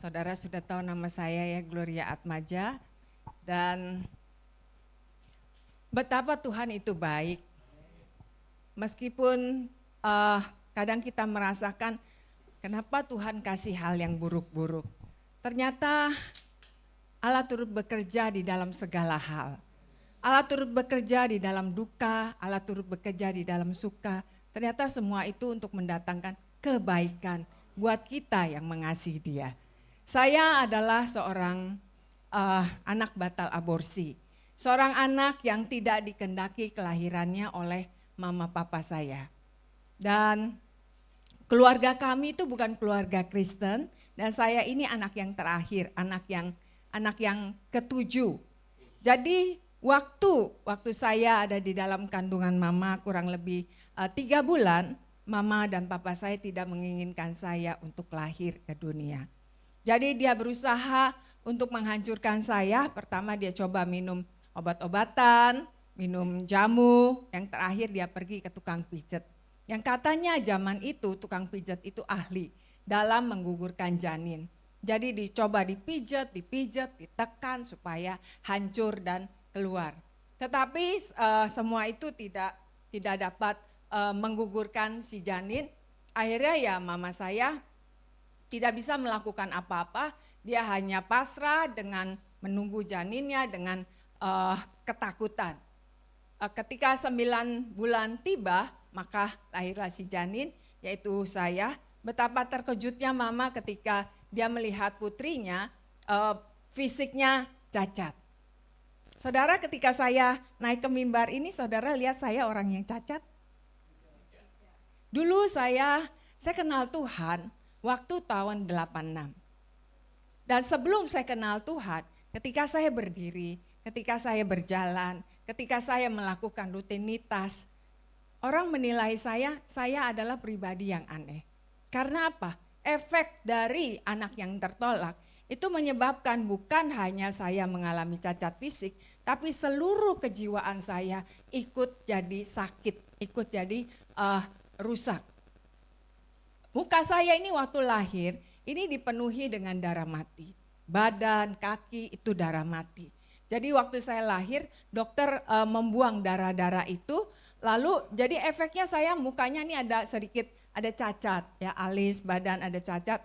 saudara sudah tahu nama saya ya, Gloria Atmaja. Dan betapa Tuhan itu baik. Meskipun kadang kita merasakan kenapa Tuhan kasih hal yang buruk-buruk. Ternyata Allah turut bekerja di dalam segala hal. Allah turut bekerja di dalam duka, Allah turut bekerja di dalam suka. Ternyata semua itu untuk mendatangkan kebaikan buat kita yang mengasihi Dia. Saya adalah seorang anak batal aborsi. Seorang anak yang tidak dikehendaki kelahirannya oleh mama papa saya. Dan keluarga kami itu bukan keluarga Kristen, dan saya ini anak yang terakhir, anak yang ketujuh. Jadi waktu saya ada di dalam kandungan mama kurang lebih 3 bulan, mama dan papa saya tidak menginginkan saya untuk lahir ke dunia. Jadi dia berusaha untuk menghancurkan saya. Pertama dia coba minum obat-obatan, minum jamu, yang terakhir dia pergi ke tukang pijat. Yang katanya zaman itu tukang pijat itu ahli dalam menggugurkan janin. Jadi dicoba dipijat, ditekan supaya hancur dan keluar. Tetapi semua itu tidak dapat menggugurkan si janin. Akhirnya ya mama saya tidak bisa melakukan apa-apa, dia hanya pasrah dengan menunggu janinnya dengan ketakutan. Ketika 9 bulan tiba, maka lahirlah si janin, yaitu saya. Betapa terkejutnya mama ketika dia melihat putrinya fisiknya cacat. Saudara, ketika saya naik ke mimbar ini, saudara lihat saya orang yang cacat? Dulu saya kenal Tuhan waktu tahun 86. Dan sebelum saya kenal Tuhan, ketika saya berdiri, ketika saya berjalan, ketika saya melakukan rutinitas, orang menilai saya adalah pribadi yang aneh. Karena apa? Efek dari anak yang tertolak itu menyebabkan bukan hanya saya mengalami cacat fisik, tapi seluruh kejiwaan saya ikut jadi sakit, ikut jadi rusak. Muka saya ini waktu lahir, ini dipenuhi dengan darah mati. Badan, kaki itu darah mati. Jadi waktu saya lahir, dokter membuang darah-darah itu, lalu jadi efeknya saya mukanya ini ada sedikit, ada cacat, ya alis, badan ada cacat,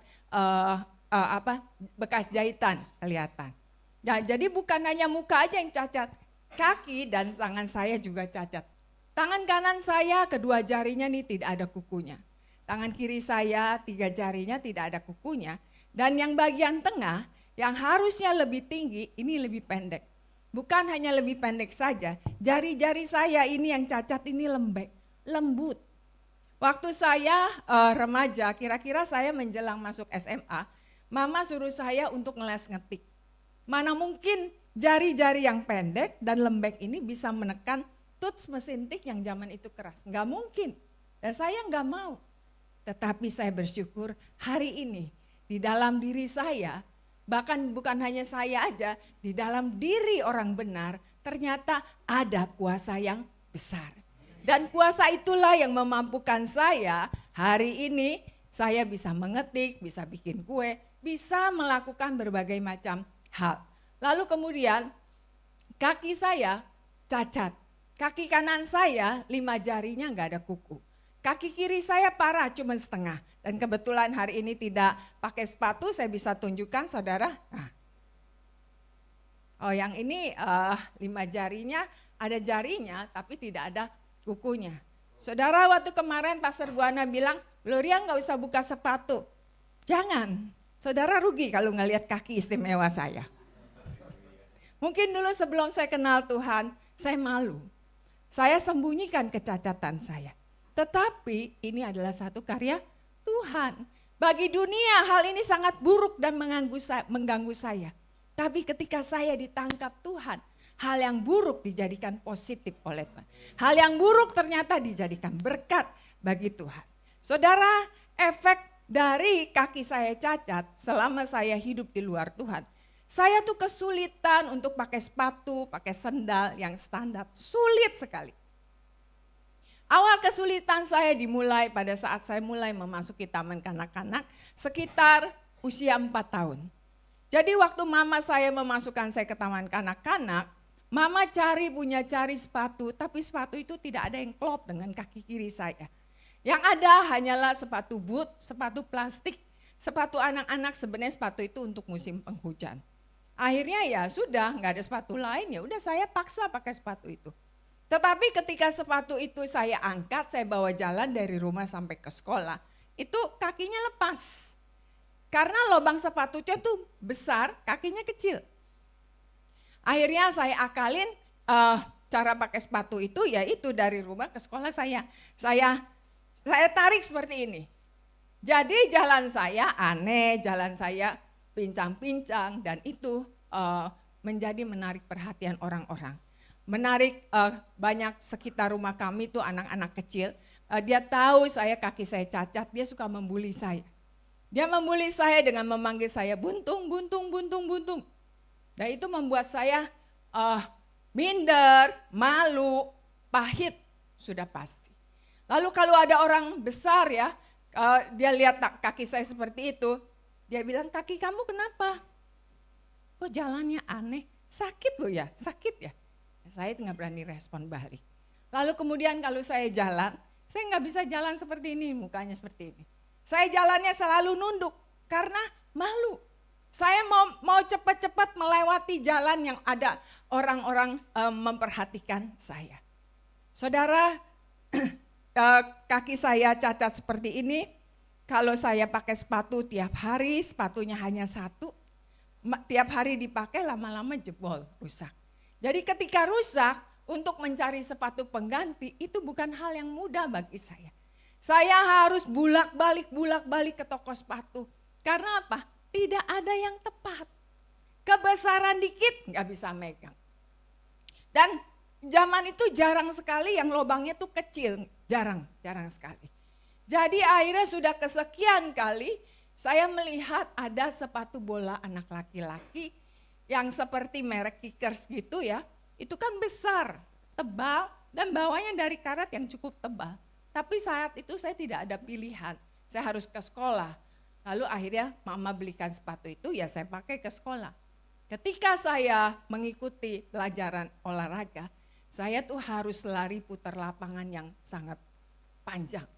bekas jahitan kelihatan. Nah, jadi bukan hanya muka aja yang cacat, kaki dan tangan saya juga cacat. Tangan kanan saya kedua jarinya nih tidak ada kukunya. Tangan kiri saya 3 jarinya tidak ada kukunya. Dan yang bagian tengah yang harusnya lebih tinggi ini lebih pendek. Bukan hanya lebih pendek saja, jari-jari saya ini yang cacat ini lembut. Waktu saya remaja, kira-kira saya menjelang masuk SMA, mama suruh saya untuk ngeles ngetik. Mana mungkin jari-jari yang pendek dan lembek ini bisa menekan touch mesin tik yang zaman itu keras. Nggak mungkin, dan saya nggak mau. Tetapi saya bersyukur hari ini di dalam diri saya, bahkan bukan hanya saya aja, di dalam diri orang benar ternyata ada kuasa yang besar. Dan kuasa itulah yang memampukan saya hari ini saya bisa mengetik, bisa bikin kue, bisa melakukan berbagai macam hal. Lalu kemudian kaki saya cacat, kaki kanan saya 5 jarinya nggak ada kuku. Kaki kiri saya parah cuma setengah. Dan kebetulan hari ini tidak pakai sepatu, saya bisa tunjukkan saudara. Nah. Oh yang ini 5 jarinya, ada jarinya tapi tidak ada kukunya. Saudara waktu kemarin Pastor Buana bilang, Gloria gak usah buka sepatu. Jangan, saudara rugi kalau ngelihat kaki istimewa saya. Mungkin dulu sebelum saya kenal Tuhan, saya malu. Saya sembunyikan kecacatan saya. Tetapi ini adalah satu karya Tuhan. Bagi dunia hal ini sangat buruk dan mengganggu saya. Tapi ketika saya ditangkap Tuhan, hal yang buruk dijadikan positif oleh Tuhan. Hal yang buruk ternyata dijadikan berkat bagi Tuhan. Saudara, efek dari kaki saya cacat selama saya hidup di luar Tuhan. Saya tuh kesulitan untuk pakai sepatu, pakai sendal yang standar. Sulit sekali. Awal kesulitan saya dimulai pada saat saya mulai memasuki taman kanak-kanak sekitar usia 4 tahun. Jadi waktu mama saya memasukkan saya ke taman kanak-kanak, mama punya cari sepatu, tapi sepatu itu tidak ada yang klop dengan kaki kiri saya. Yang ada hanyalah sepatu boot, sepatu plastik, sepatu anak-anak, sebenarnya sepatu itu untuk musim penghujan. Akhirnya ya sudah, nggak ada sepatu lain, ya udah saya paksa pakai sepatu itu. Tetapi ketika sepatu itu saya angkat, saya bawa jalan dari rumah sampai ke sekolah, itu kakinya lepas. Karena lubang sepatunya tuh besar, kakinya kecil. Akhirnya saya akalin cara pakai sepatu itu, yaitu dari rumah ke sekolah saya tarik seperti ini. Jadi jalan saya aneh, jalan saya pincang-pincang, dan itu menjadi menarik perhatian orang-orang. Menarik banyak sekitar rumah kami tuh anak-anak kecil. Dia tahu kaki saya cacat, dia suka membuli saya. Dia membuli saya dengan memanggil saya buntung, buntung, buntung, buntung. Dan itu membuat saya minder, malu, pahit, sudah pasti. Lalu kalau ada orang besar ya, dia lihat kaki saya seperti itu, dia bilang, kaki kamu kenapa? Kok jalannya aneh, sakit loh ya, sakit ya. Saya nggak berani respon balik. Lalu kemudian kalau saya jalan, saya nggak bisa jalan seperti ini, mukanya seperti ini. Saya jalannya selalu nunduk karena malu. Saya mau cepat-cepat melewati jalan yang ada orang-orang memperhatikan saya. Saudara, kaki saya cacat seperti ini. Kalau saya pakai sepatu tiap hari, sepatunya hanya satu. Tiap hari dipakai lama-lama jebol, rusak. Jadi ketika rusak, untuk mencari sepatu pengganti itu bukan hal yang mudah bagi saya. Saya harus bulak-balik ke toko sepatu. Karena apa? Tidak ada yang tepat. Kebesaran dikit nggak bisa megang. Dan zaman itu jarang sekali yang lubangnya tuh kecil. Jarang sekali. Jadi akhirnya sudah kesekian kali saya melihat ada sepatu bola anak laki-laki yang seperti merek Kickers gitu ya. Itu kan besar, tebal, dan bawahnya dari karat yang cukup tebal. Tapi saat itu saya tidak ada pilihan, saya harus ke sekolah. Lalu akhirnya mama belikan sepatu itu, ya saya pakai ke sekolah. Ketika saya mengikuti pelajaran olahraga, saya tuh harus lari putar lapangan yang sangat panjang,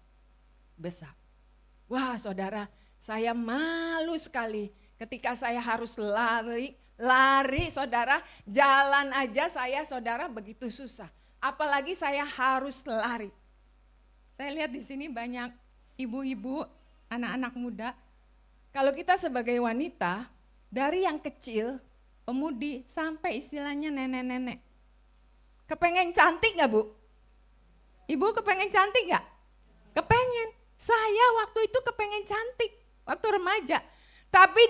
besar. Wah saudara, saya malu sekali ketika saya harus lari saudara, jalan aja saudara begitu susah. Apalagi saya harus lari. Saya lihat di sini banyak ibu-ibu, anak-anak muda. Kalau kita sebagai wanita, dari yang kecil, pemudi, sampai istilahnya nenek-nenek. Kepengen cantik gak Bu? Ibu kepengen cantik gak? Kepengen. Saya waktu itu kepengen cantik, waktu remaja. Tapi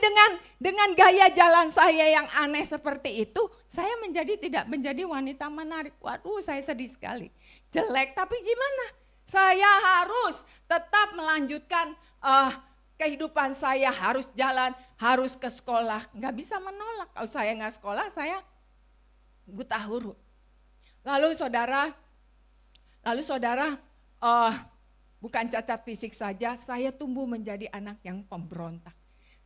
dengan gaya jalan saya yang aneh seperti itu, saya tidak menjadi wanita menarik. Waduh, saya sedih sekali. Jelek, tapi gimana? Saya harus tetap melanjutkan kehidupan saya, harus jalan, harus ke sekolah. Nggak bisa menolak, kalau saya nggak sekolah saya buta huruf. Lalu saudara, bukan cacat fisik saja, saya tumbuh menjadi anak yang pemberontak.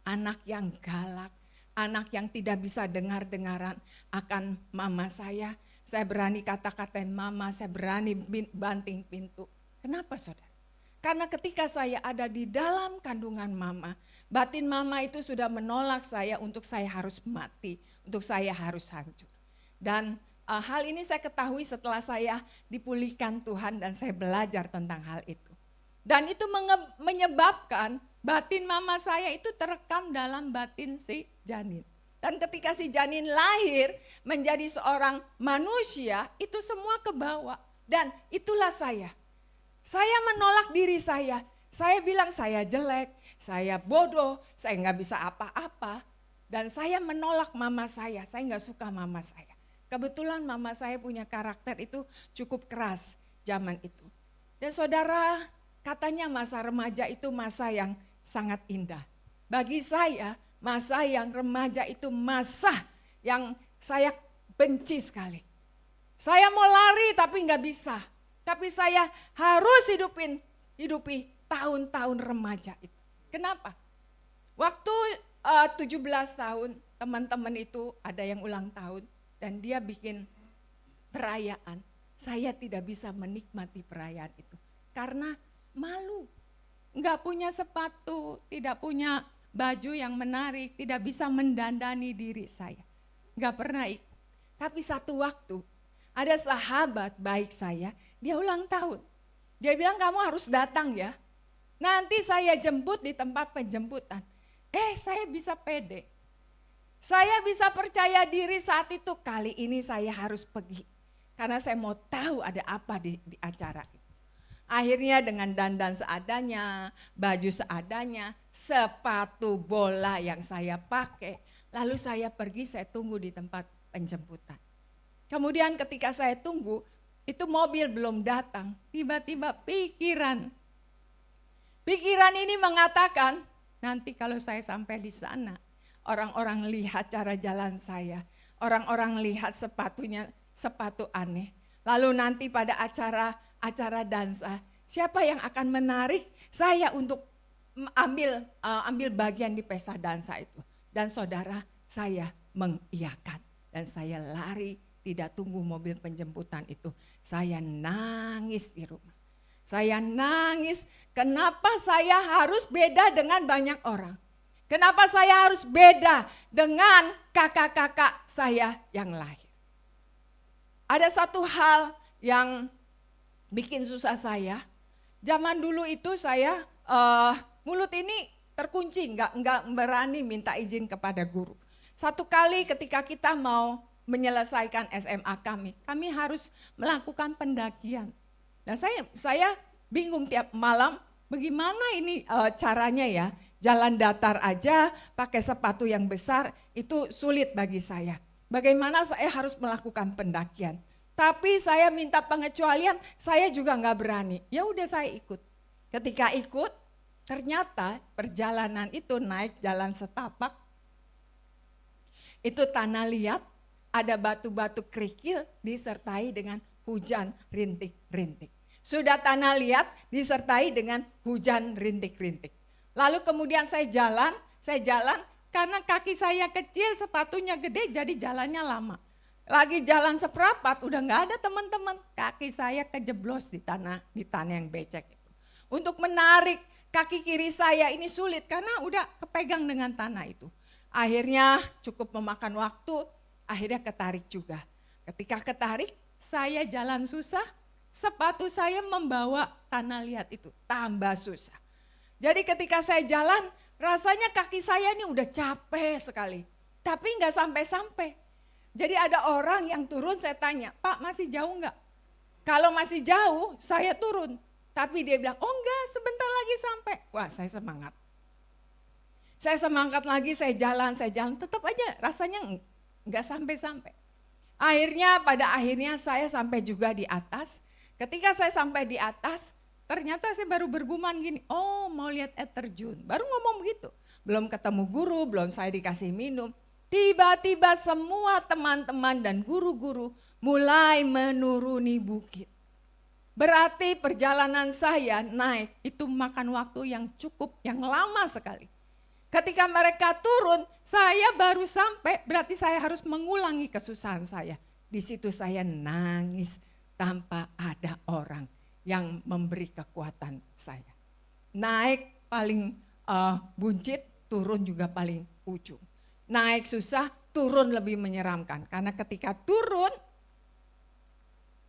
Anak yang galak, anak yang tidak bisa dengar-dengaran akan mama saya. Saya berani kata-katain mama, saya berani banting pintu. Kenapa saudara? Karena ketika saya ada di dalam kandungan mama, batin mama itu sudah menolak saya untuk saya harus mati, untuk saya harus hancur. Dan hal ini saya ketahui setelah saya dipulihkan Tuhan dan saya belajar tentang hal itu. Dan itu menyebabkan batin mama saya itu terekam dalam batin si janin. Dan ketika si janin lahir menjadi seorang manusia, itu semua kebawa. Dan itulah saya. Saya menolak diri saya. Saya bilang saya jelek, saya bodoh, saya nggak bisa apa-apa. Dan saya menolak mama saya nggak suka mama saya. Kebetulan mama saya punya karakter itu cukup keras zaman itu. Dan saudara, katanya masa remaja itu masa yang sangat indah. Bagi saya, masa yang remaja itu masa yang saya benci sekali. Saya mau lari tapi nggak bisa. Tapi saya harus hidupi tahun-tahun remaja itu. Kenapa? Waktu 17 tahun, teman-teman itu ada yang ulang tahun dan dia bikin perayaan. Saya tidak bisa menikmati perayaan itu karena malu. Enggak punya sepatu, tidak punya baju yang menarik, tidak bisa mendandani diri saya. Enggak pernah ikut. Tapi satu waktu ada sahabat baik saya, dia ulang tahun. Dia bilang kamu harus datang ya. Nanti saya jemput di tempat penjemputan. Saya bisa pede. Saya bisa percaya diri saat itu, kali ini saya harus pergi. Karena saya mau tahu ada apa di acara itu. Akhirnya dengan dandan seadanya, baju seadanya, sepatu bola yang saya pakai. Lalu saya pergi, saya tunggu di tempat penjemputan. Kemudian ketika saya tunggu, itu mobil belum datang. Tiba-tiba pikiran ini mengatakan, nanti kalau saya sampai di sana, orang-orang lihat cara jalan saya. Orang-orang lihat sepatu aneh. Lalu nanti pada acara dansa, siapa yang akan menarik saya untuk ambil bagian di pesta dansa itu. Dan saudara, saya mengiyakan. Dan saya lari, tidak tunggu mobil penjemputan itu. Saya nangis di rumah. Saya nangis, kenapa saya harus beda dengan banyak orang? Kenapa saya harus beda dengan kakak-kakak saya yang lain? Ada satu hal yang bikin susah saya. Zaman dulu itu saya mulut ini terkunci, nggak berani minta izin kepada guru. Satu kali ketika kita mau menyelesaikan SMA kami harus melakukan pendakian. Nah saya bingung tiap malam, bagaimana ini caranya ya, jalan datar aja pakai sepatu yang besar itu sulit bagi saya. Bagaimana saya harus melakukan pendakian. Tapi saya minta pengecualian, saya juga nggak berani. Ya udah saya ikut. Ketika ikut, ternyata perjalanan itu naik jalan setapak. Itu tanah liat, ada batu-batu kerikil disertai dengan hujan rintik-rintik. Sudah tanah liat disertai dengan hujan rintik-rintik. Lalu kemudian saya jalan karena kaki saya kecil, sepatunya gede jadi jalannya lama. Lagi jalan seperapat udah gak ada teman-teman, kaki saya kejeblos di tanah yang becek itu. Untuk menarik kaki kiri saya ini sulit karena udah kepegang dengan tanah itu. Akhirnya cukup memakan waktu, akhirnya ketarik juga. Ketika ketarik saya jalan susah, sepatu saya membawa tanah liat itu tambah susah. Jadi ketika saya jalan rasanya kaki saya ini udah capek sekali. Tapi gak sampai-sampai. Jadi ada orang yang turun, saya tanya, Pak masih jauh enggak? Kalau masih jauh saya turun. Tapi dia bilang, oh enggak sebentar lagi sampai. Wah saya semangat. Saya semangat lagi, saya jalan, tetap aja rasanya enggak sampai-sampai. Pada akhirnya saya sampai juga di atas. Ketika saya sampai di atas, ternyata saya baru bergumam gini, oh mau lihat air terjun. Baru ngomong begitu, belum ketemu guru, belum saya dikasih minum. Tiba-tiba semua teman-teman dan guru-guru mulai menuruni bukit. Berarti perjalanan saya naik itu makan waktu yang cukup, yang lama sekali. Ketika mereka turun, saya baru sampai, berarti saya harus mengulangi kesusahan saya. Di situ saya nangis tanpa ada orang yang memberi kekuatan saya. Naik paling buncit, turun juga paling ujung. Naik susah, turun lebih menyeramkan. Karena ketika turun,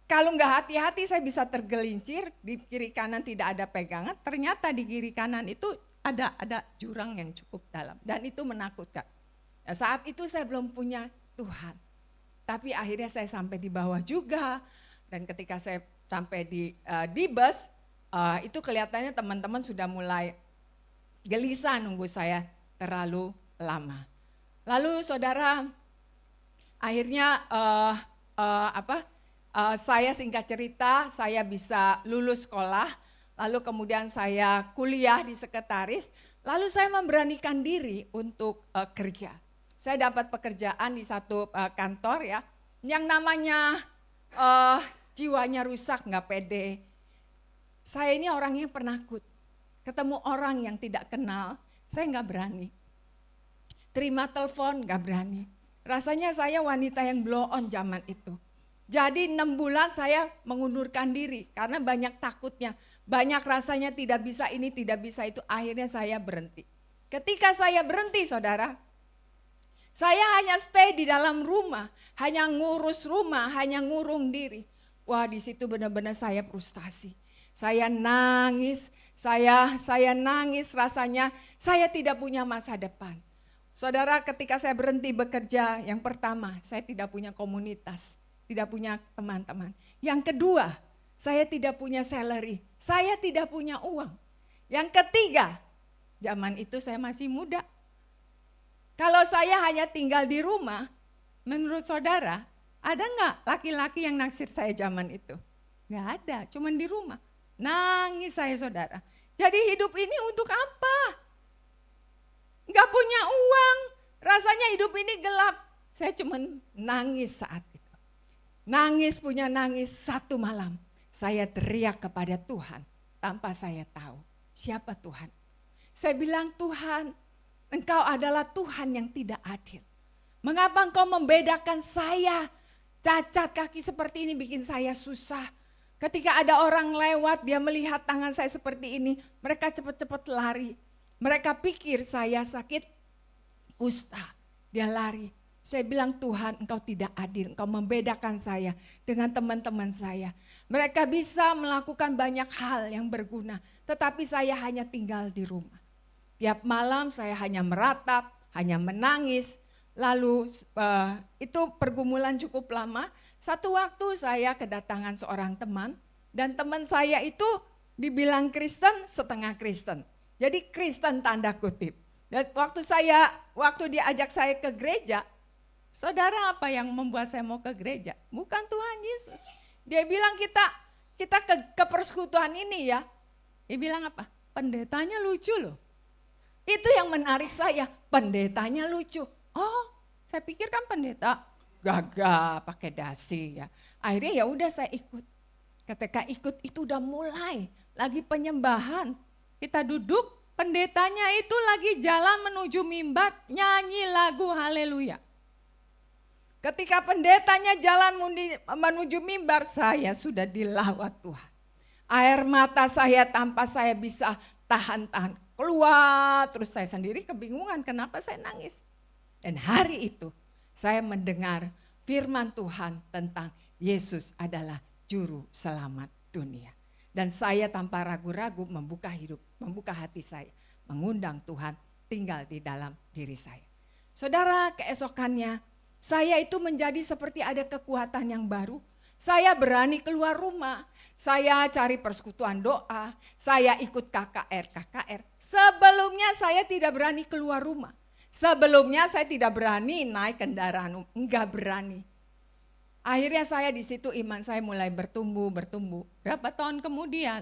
kalau nggak hati-hati saya bisa tergelincir, di kiri kanan tidak ada pegangan, ternyata di kiri kanan itu ada jurang yang cukup dalam. Dan itu menakutkan. Nah, saat itu saya belum punya Tuhan. Tapi akhirnya saya sampai di bawah juga. Dan ketika saya sampai di bus, itu kelihatannya teman-teman sudah mulai gelisah nunggu saya terlalu lama. Lalu saudara, akhirnya saya singkat cerita, saya bisa lulus sekolah, lalu kemudian saya kuliah di sekretaris, lalu saya memberanikan diri untuk kerja. Saya dapat pekerjaan di satu kantor ya, yang namanya jiwanya rusak, gak pede. Saya ini orangnya penakut, ketemu orang yang tidak kenal, saya gak berani. Terima telepon gak berani. Rasanya saya wanita yang blow on zaman itu. Jadi 6 bulan saya mengundurkan diri karena banyak takutnya. Banyak rasanya tidak bisa ini, tidak bisa itu. Akhirnya saya berhenti. Ketika saya berhenti saudara, saya hanya stay di dalam rumah. Hanya ngurus rumah, hanya ngurung diri. Wah, di situ benar-benar saya frustasi. Saya nangis, saya nangis rasanya saya tidak punya masa depan. Saudara, ketika saya berhenti bekerja, yang pertama, saya tidak punya komunitas, tidak punya teman-teman. Yang kedua, saya tidak punya salary, saya tidak punya uang. Yang ketiga, zaman itu saya masih muda. Kalau saya hanya tinggal di rumah, menurut saudara, ada nggak laki-laki yang naksir saya zaman itu? Nggak ada, cuman di rumah. Nangis saya saudara. Jadi hidup ini untuk apa? Nggak punya uang, rasanya hidup ini gelap. Saya cuman nangis saat itu. Nangis punya nangis satu malam. Saya teriak kepada Tuhan tanpa saya tahu siapa Tuhan. Saya bilang, Tuhan, Engkau adalah Tuhan yang tidak adil. Mengapa Engkau membedakan saya? Cacat kaki seperti ini bikin saya susah. Ketika ada orang lewat, dia melihat tangan saya seperti ini, mereka cepat-cepat lari. Mereka pikir saya sakit kusta, dia lari. Saya bilang, Tuhan, Engkau tidak adil, Engkau membedakan saya dengan teman-teman saya. Mereka bisa melakukan banyak hal yang berguna, tetapi saya hanya tinggal di rumah. Tiap malam saya hanya meratap, hanya menangis. Lalu itu pergumulan cukup lama. Satu waktu saya kedatangan seorang teman dan teman saya itu dibilang Kristen setengah Kristen. Jadi Kristen tanda kutip. Dan waktu dia ajak saya ke gereja, saudara apa yang membuat saya mau ke gereja? Bukan Tuhan Yesus. Dia bilang kita ke persekutuan ini ya. Dia bilang apa? Pendetanya lucu loh. Itu yang menarik saya, pendetanya lucu. Oh, saya pikir kan pendeta gagah pakai dasi ya. Akhirnya ya udah saya ikut. Ketika ikut itu udah mulai lagi penyembahan. Kita duduk, pendetanya itu lagi jalan menuju mimbar nyanyi lagu haleluya. Ketika pendetanya jalan menuju mimbar, saya sudah dilawat Tuhan. Air mata saya tanpa saya bisa tahan-tahan keluar, terus saya sendiri kebingungan kenapa saya nangis. Dan hari itu saya mendengar firman Tuhan tentang Yesus adalah juru selamat dunia. Dan saya tanpa ragu-ragu membuka hati saya, mengundang Tuhan tinggal di dalam diri saya. Saudara, keesokannya saya itu menjadi seperti ada kekuatan yang baru. Saya berani keluar rumah, saya cari persekutuan doa, saya ikut KKR. Sebelumnya saya tidak berani keluar rumah. Sebelumnya saya tidak berani naik kendaraan, enggak berani. Akhirnya saya di situ iman saya mulai bertumbuh. Berapa tahun kemudian,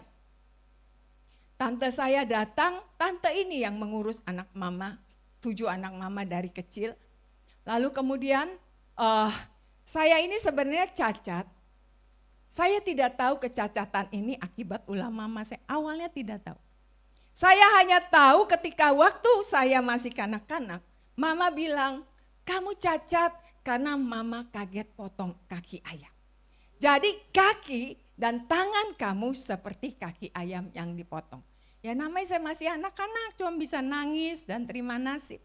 tante saya datang, tante ini yang mengurus anak mama, 7 anak mama dari kecil. Lalu kemudian saya ini sebenarnya cacat. Saya tidak tahu kecacatan ini akibat ulah mama saya, awalnya tidak tahu. Saya hanya tahu ketika waktu saya masih kanak-kanak, mama bilang, kamu cacat karena mama kaget potong kaki ayam. Jadi kaki dan tangan kamu seperti kaki ayam yang dipotong. Ya namanya saya masih anak-anak, cuma bisa nangis dan terima nasib.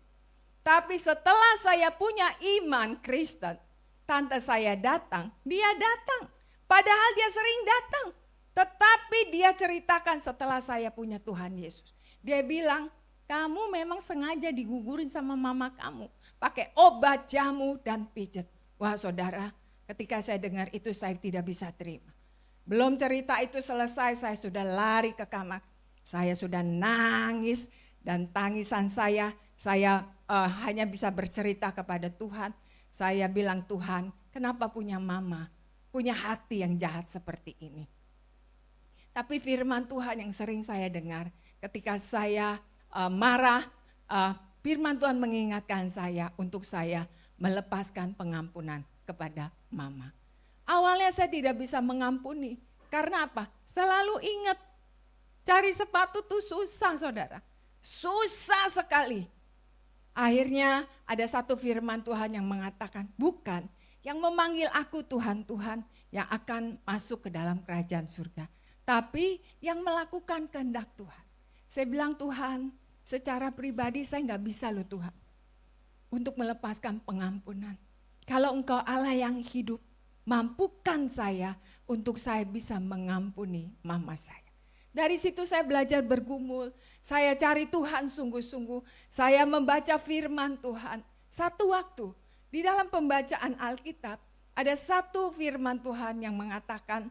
Tapi setelah saya punya iman Kristen, tante saya datang, dia datang. Padahal dia sering datang. Tetapi dia ceritakan setelah saya punya Tuhan Yesus. Dia bilang, kamu memang sengaja digugurin sama mama kamu. Pakai obat, jamu, dan pijet. Wah saudara, ketika saya dengar itu saya tidak bisa terima. Belum cerita itu selesai, saya sudah lari ke kamar. Saya sudah nangis dan tangisan saya hanya bisa bercerita kepada Tuhan. Saya bilang, Tuhan, kenapa punya mama? Punya hati yang jahat seperti ini. Tapi firman Tuhan yang sering saya dengar ketika saya marah, firman Tuhan mengingatkan saya untuk saya melepaskan pengampunan kepada mama. Awalnya saya tidak bisa mengampuni, karena apa? Selalu ingat, cari sepatu tuh susah saudara, susah sekali. Akhirnya ada satu firman Tuhan yang mengatakan, bukan yang memanggil aku Tuhan, Tuhan yang akan masuk ke dalam kerajaan surga, tapi yang melakukan kehendak Tuhan. Saya bilang, Tuhan, secara pribadi saya nggak bisa loh Tuhan untuk melepaskan pengampunan. Kalau Engkau Allah yang hidup, mampukan saya untuk saya bisa mengampuni mama saya. Dari situ saya belajar bergumul, saya cari Tuhan sungguh-sungguh, saya membaca firman Tuhan. Satu waktu di dalam pembacaan Alkitab ada satu firman Tuhan yang mengatakan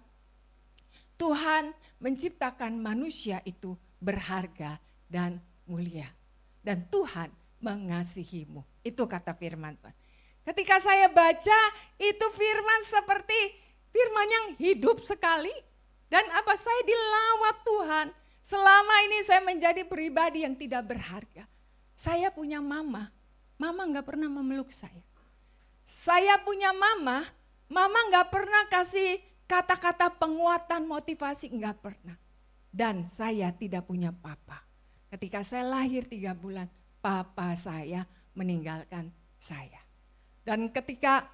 Tuhan menciptakan manusia itu berharga dan mulia. Dan Tuhan mengasihimu. Itu kata firman Tuhan. Ketika saya baca itu firman seperti firman yang hidup sekali. Dan apa saya dilawat Tuhan. Selama ini saya menjadi pribadi yang tidak berharga. Saya punya mama gak pernah memeluk saya. Saya punya mama gak pernah kasih kata-kata penguatan, motivasi, gak pernah. Dan saya tidak punya papa. Ketika saya lahir 3 bulan, papa saya meninggalkan saya. Dan ketika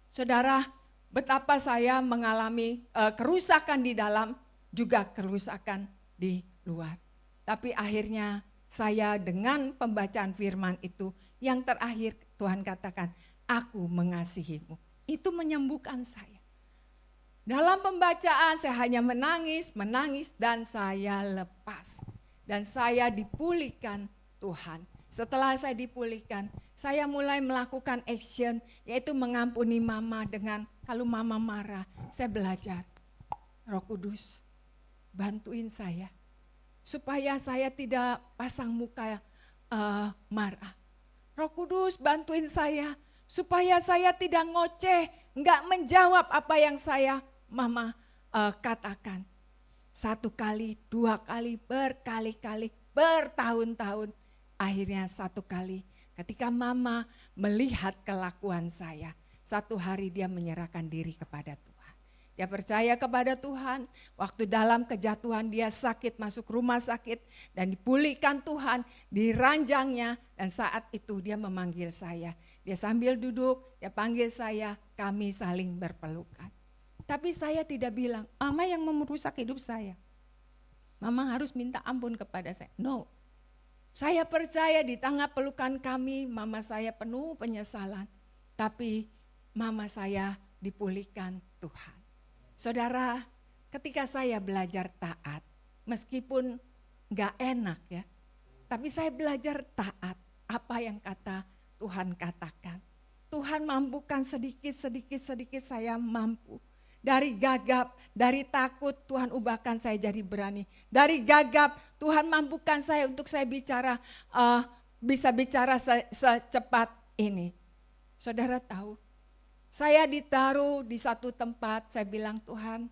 saudara, betapa saya mengalami kerusakan di dalam, juga kerusakan di luar. Tapi akhirnya saya dengan pembacaan firman itu, yang terakhir Tuhan katakan, aku mengasihimu. Itu menyembuhkan saya. Dalam pembacaan saya hanya menangis dan saya lepas. Dan saya dipulihkan Tuhan. Setelah saya dipulihkan, saya mulai melakukan action, yaitu mengampuni mama dengan kalau mama marah, saya belajar. Roh Kudus, bantuin saya supaya saya tidak pasang muka marah. Roh Kudus, bantuin saya supaya saya tidak ngoceh, enggak menjawab apa yang mama katakan. 1 kali, 2 kali, berkali-kali, bertahun-tahun. Akhirnya 1 kali ketika mama melihat kelakuan saya, 1 hari dia menyerahkan diri kepada Tuhan. Dia percaya kepada Tuhan, waktu dalam kejatuhan dia sakit masuk rumah sakit dan dipulihkan Tuhan, diranjangnya dan saat itu dia memanggil saya. Dia sambil duduk, dia panggil saya, kami saling berpelukan. Tapi saya tidak bilang, mama yang merusak hidup saya. Mama harus minta ampun kepada saya. No. Saya percaya di tengah pelukan kami, mama saya penuh penyesalan. Tapi mama saya dipulihkan Tuhan. Saudara, ketika saya belajar taat, meskipun gak enak ya, tapi saya belajar taat apa yang kata Tuhan katakan. Tuhan mampukan sedikit saya mampu. Dari gagap, dari takut Tuhan ubahkan saya jadi berani. Dari gagap Tuhan mampukan saya untuk saya bicara, bisa bicara secepat ini. Saudara tahu, saya ditaruh di satu tempat, saya bilang Tuhan,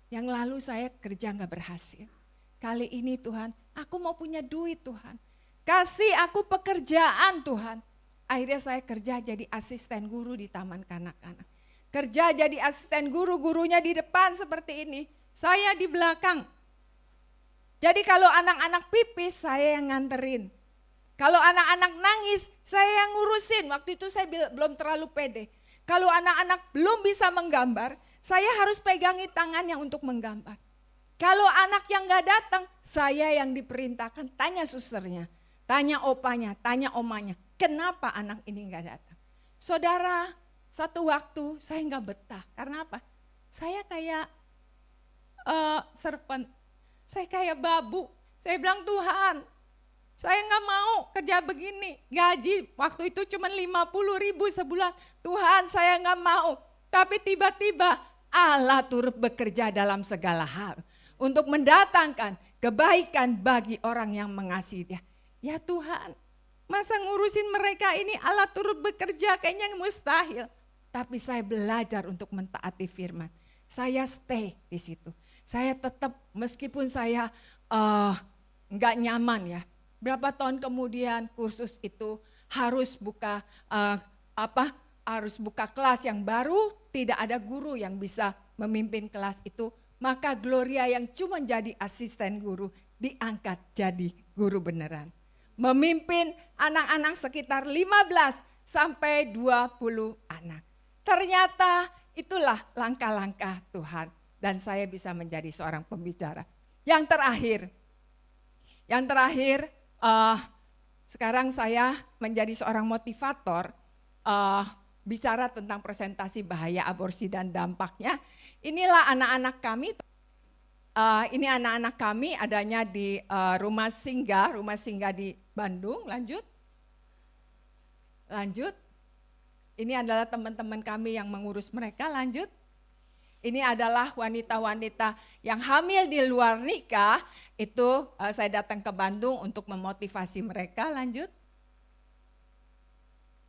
yang lalu saya kerja gak berhasil. Kali ini Tuhan, aku mau punya duit Tuhan. Kasih aku pekerjaan Tuhan. Akhirnya saya kerja jadi asisten guru di taman kanak-kanak. Kerja jadi asisten guru, gurunya di depan seperti ini. Saya di belakang. Jadi kalau anak-anak pipis, saya yang nganterin. Kalau anak-anak nangis, saya yang ngurusin. Waktu itu saya belum terlalu pede. Kalau anak-anak belum bisa menggambar, saya harus pegangi tangannya untuk menggambar. Kalau anak yang gak datang, saya yang diperintahkan. Tanya susternya, tanya opanya, tanya omanya. Kenapa anak ini gak datang? Saudara, satu waktu saya gak betah. Karena apa? Saya kayak servant. Saya kayak babu. Saya bilang Tuhan, saya gak mau kerja begini. Gaji waktu itu cuma 50.000 sebulan. Tuhan saya gak mau. Tapi tiba-tiba Allah turut bekerja dalam segala hal. Untuk mendatangkan kebaikan bagi orang yang mengasihi dia. Ya Tuhan, masa ngurusin mereka ini Allah turut bekerja kayaknya mustahil. Tapi saya belajar untuk mentaati firman. Saya stay di situ. Saya tetap meskipun saya gak nyaman ya. Berapa tahun kemudian kursus itu harus buka harus buka kelas yang baru. Tidak ada guru yang bisa memimpin kelas itu. Maka Gloria yang cuma jadi asisten guru diangkat jadi guru beneran. memimpin anak-anak sekitar 15 sampai 20 anak. Ternyata itulah langkah-langkah Tuhan dan saya bisa menjadi seorang pembicara. Yang terakhir, sekarang saya menjadi seorang motivator, bicara tentang presentasi bahaya aborsi dan dampaknya. Inilah anak-anak kami. Ini anak-anak kami adanya di rumah singgah di Bandung. Lanjut. Ini adalah teman-teman kami yang mengurus mereka. Lanjut. Ini adalah wanita-wanita yang hamil di luar nikah. Itu saya datang ke Bandung untuk memotivasi mereka. Lanjut.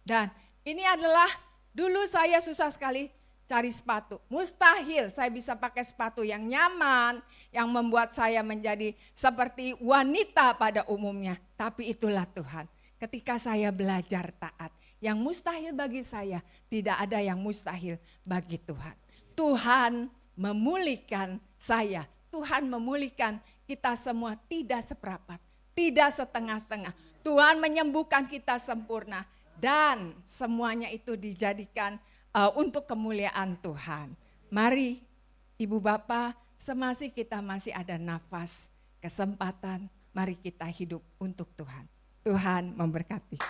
Dan ini adalah dulu saya susah sekali cari sepatu. Mustahil saya bisa pakai sepatu yang nyaman, yang membuat saya menjadi seperti wanita pada umumnya. Tapi itulah Tuhan. Ketika saya belajar taat, yang mustahil bagi saya, tidak ada yang mustahil bagi Tuhan. Tuhan memulihkan saya. Tuhan memulihkan kita semua, tidak seperapat, tidak setengah-setengah. Tuhan menyembuhkan kita sempurna. Dan semuanya itu dijadikan untuk kemuliaan Tuhan. Mari Ibu Bapak, semasih kita masih ada nafas, kesempatan, mari kita hidup untuk Tuhan. Tuhan memberkati.